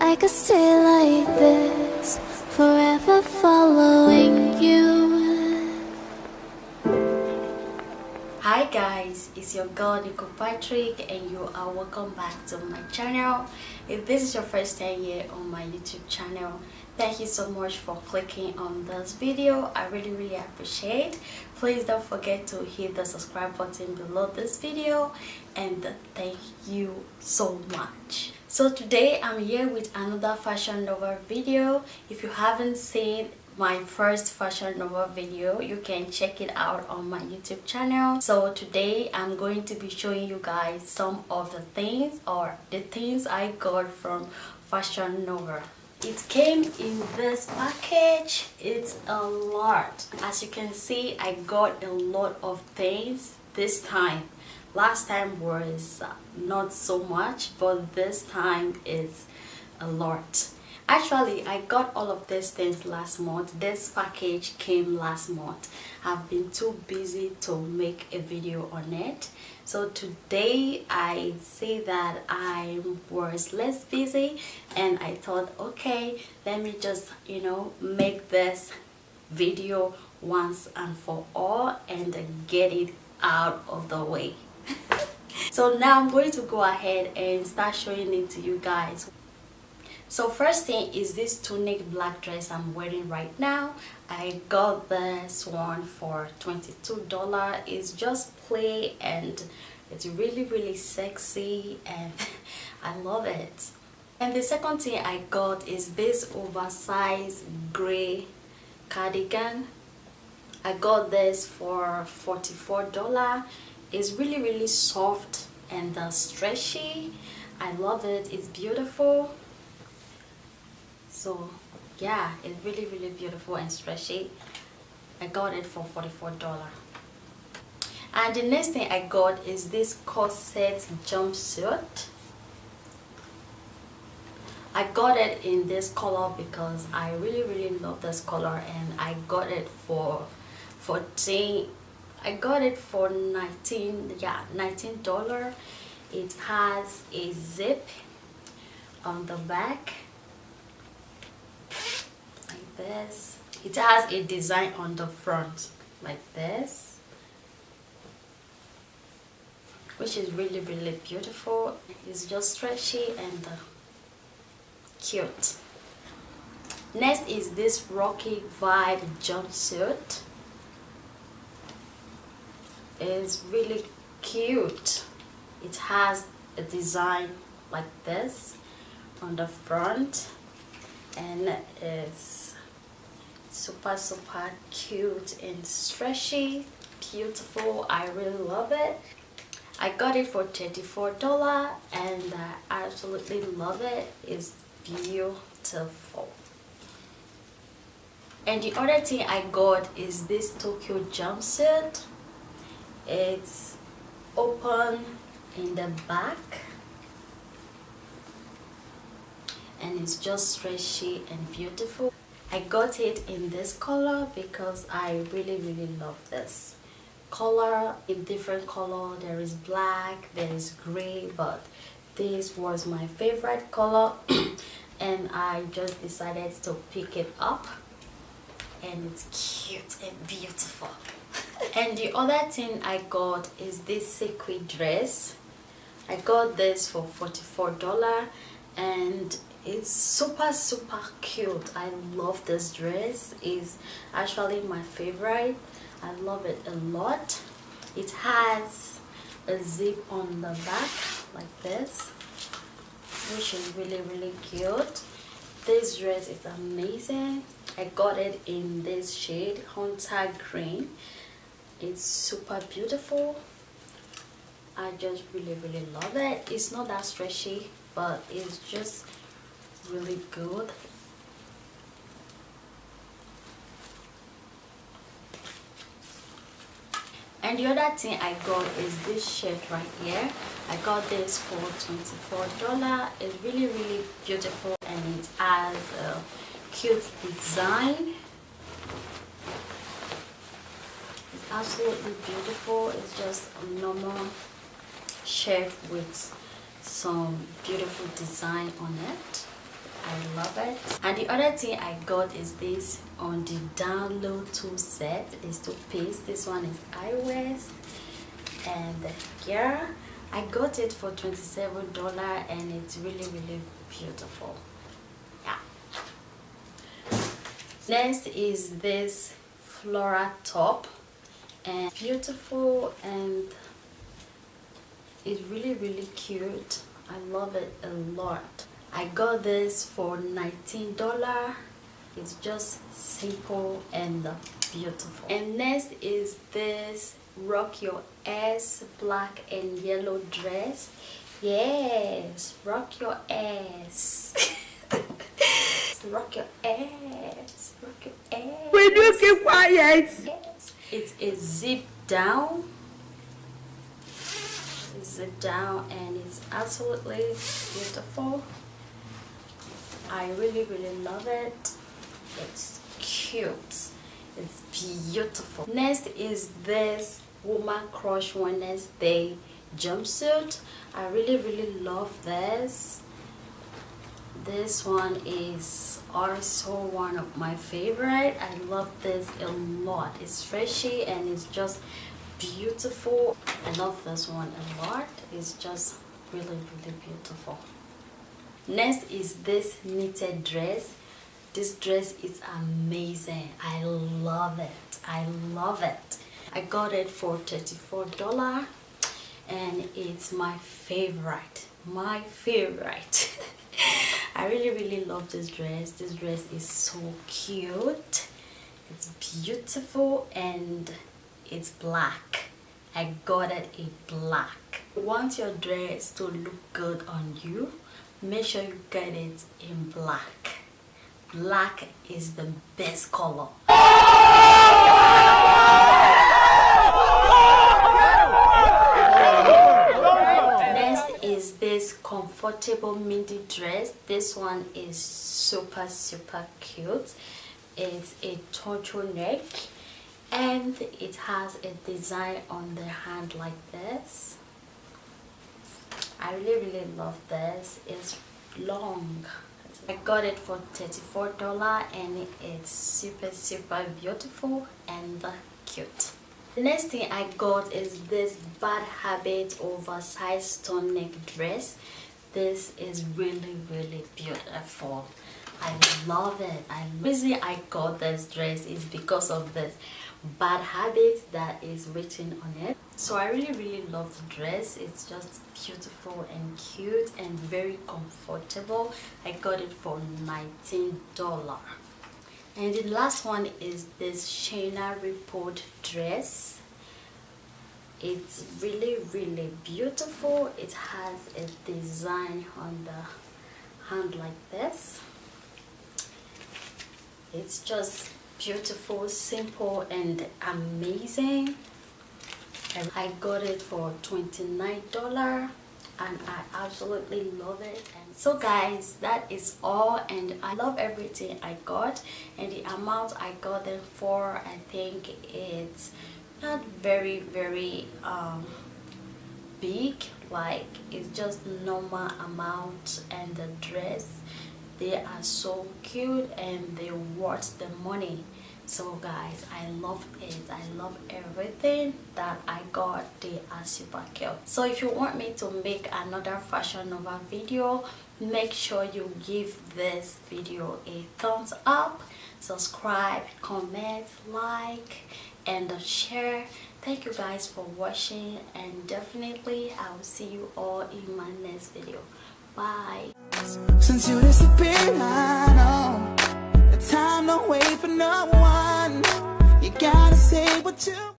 I could stay like this, forever following you. Hi guys, it's your girl Nicole Patrick and you are welcome back to my channel. If this is your first time here on my YouTube channel, thank you so much for clicking on this video. I really appreciate. Please don't forget to hit the subscribe button below this video, and thank you so much. So today I'm here with another fashion novel video. If you haven't seen my first fashion novel video, you can check it out on my YouTube channel. So today I'm going to be showing you guys some of the things I got from fashion novel. It came in this package. It's a lot. As you can see, I got a lot of things this time. Last time was not so much, but this time is a lot. Actually, I got all of these things last month. This package came last month. I've been too busy to make a video on it. So today I see that I was less busy and I thought, okay, let me just, make this video once and for all and get it out of the way. So now I'm going to go ahead and start showing it to you guys. So first thing is this Tunic black dress I'm wearing right now. I got this one for $22. It's just play and it's really sexy and I love it. And the second thing I got is this oversized gray cardigan. I got this for $44. It's really soft and stretchy. I love it. It's beautiful. So yeah, it's really beautiful and stretchy. I got it for $44. And the next thing I got is this corset jumpsuit. I got it in this color because I really love this color, and I got it for $19. It has a zip on the back like this. It has a design on the front like this, which is really beautiful. It's just stretchy and cute. Next is this Rakhi vibe jumpsuit. It's really cute. It has a design like this on the front and it's super cute and stretchy, beautiful. I really love it. I got it for $34 and I absolutely love it. It's beautiful. And the other thing I got is this Tokyo jumpsuit. It's open in the back and it's just stretchy and beautiful. I got it in this color because I really love this color. In different color, there is black, there is gray, but this was my favorite color and I just decided to pick it up, and it's cute and beautiful. And the other thing I got is this sequin dress. I got this for $44 and it's super cute. I love this dress. It's actually my favorite. I love it a lot. It has a zip on the back like this, which is really cute. This dress is amazing. I got it in this shade, Hunter Green. It's super beautiful. I just really love it. It's not that stretchy, but it's just really good. And the other thing I got is this shirt right here. I got this for $24. It's really beautiful and it has a cute design. It's absolutely beautiful. It's just a normal shirt with some beautiful design on it. I love it. And the other thing I got is this on the download tool set. This two piece. This one is eyewear, and yeah, I got it for $27 and it's really beautiful. Yeah. Next is this floral top, and beautiful, and it's really cute. I love it a lot. I got this for $19. It's just simple and beautiful. And next is this rock your ass black and yellow dress. Yes, rock your ass. Rock your ass. Rock your ass. Will you keep quiet? Yes. It's a zip down. Zip down, and it's absolutely beautiful. I really love it. It's cute. It's beautiful. Next is this Woman Crush Wednesday jumpsuit. I really love this. This one is also one of my favorite. I love this a lot. It's stretchy and it's just beautiful. I love this one a lot. It's just really beautiful. Next is this knitted dress. This dress is amazing. I love it. I love it. I got it for $34 and it's my favorite. My favorite. I really love this dress. This dress is so cute. It's beautiful and it's black. I got it in black. You want your dress to look good on you, make sure you get it in black. Black is the best color. Next is this comfortable midi dress. This one is super cute. It's a turtleneck and it has a design on the hand like this. I really love this. It's long. I got it for $34 and it's super beautiful and cute. The next thing I got is this Bad Habit oversized Tunic dress. This is really beautiful. I love it. The reason I got this dress is because of this Bad Habit that is written on it. So I really love the dress. It's just beautiful and cute and very comfortable. I got it for $19. And the last one is this Shayna Report dress. It's really beautiful. It has a design on the hand like this. It's just beautiful, simple and amazing. And I got it for $29 and I absolutely love it. And so guys, that is all, and I love everything I got, and the amount I got them for, I think it's not very big, like it's just normal amount. And the dress, they are so cute and they worth the money. So guys, I love it. I love everything that I got. They are super cute. So if you want me to make another Fashion Nova video, make sure you give this video a thumbs up, subscribe, comment, like and share. Thank you guys for watching, and definitely I will see you all in my next video. Bye. Since you disappeared, I know the time don't wait for no one. You gotta say what you